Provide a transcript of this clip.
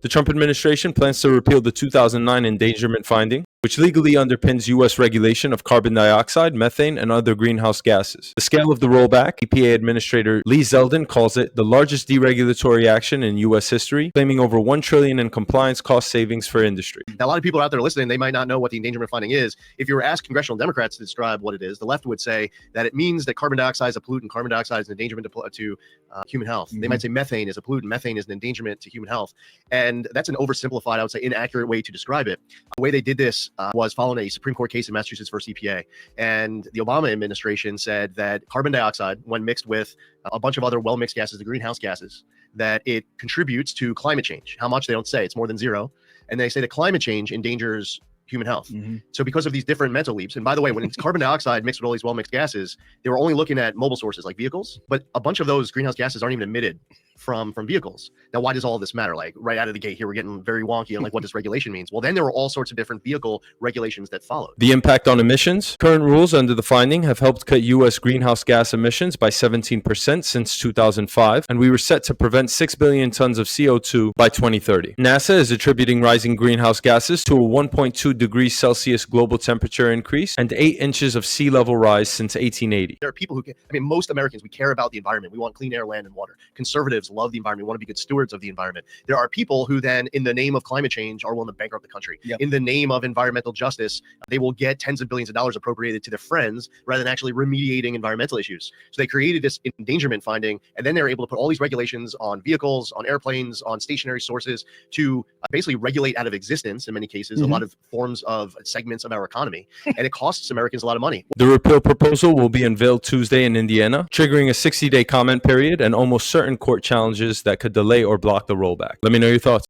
The Trump administration plans to repeal the 2009 endangerment finding, which legally underpins U.S. regulation of carbon dioxide, methane, and other greenhouse gases. The scale of the rollback, EPA Administrator Lee Zeldin calls it the largest deregulatory action in U.S. history, claiming over $1 trillion in compliance cost savings for industry. Now, a lot of people out there listening, they might not know what the endangerment finding is. If you were asked congressional Democrats to describe what it is, the left would say that it means that carbon dioxide is a pollutant, carbon dioxide is an endangerment to human health. They might say methane is a pollutant, methane is an endangerment to human health. And that's an oversimplified, I would say, inaccurate way to describe it. The way they did this was following a Supreme Court case in Massachusetts versus EPA. And the Obama administration said that carbon dioxide, when mixed with a bunch of other well-mixed gases, the greenhouse gases, that it contributes to climate change. How much, they don't say. It's more than zero. And they say that climate change endangers human health. So because of these different mental leaps, and by the way, when it's carbon dioxide mixed with all these well-mixed gases, they were only looking at mobile sources like vehicles, but a bunch of those greenhouse gases aren't even emitted from vehicles. Now, why does all this matter? Like right out of the gate here, we're getting very wonky on like what this regulation means. Well, then there were all sorts of different vehicle regulations that followed. The impact on emissions. Current rules under the finding have helped cut U.S. greenhouse gas emissions by 17% since 2005, and we were set to prevent 6 billion tons of CO₂ by 2030. NASA is attributing rising greenhouse gases to a 1.2 degrees Celsius global temperature increase and 8 inches of sea level rise since 1880. There are people who, most Americans, we care about the environment. We want clean air, land, and water. Conservatives love the environment. We want to be good stewards of the environment. There are people who then, in the name of climate change, are willing to bankrupt the country. In the name of environmental justice, they will get tens of billions of dollars appropriated to their friends rather than actually remediating environmental issues. So they created this endangerment finding, and then they're able to put all these regulations on vehicles, on airplanes, on stationary sources to basically regulate out of existence, in many cases, a lot of forms of segments of our economy. And it costs Americans a lot of money. The repeal proposal will be unveiled Tuesday in Indiana, triggering a 60-day comment period and almost certain court challenges that could delay or block the rollback. Let me know your thoughts.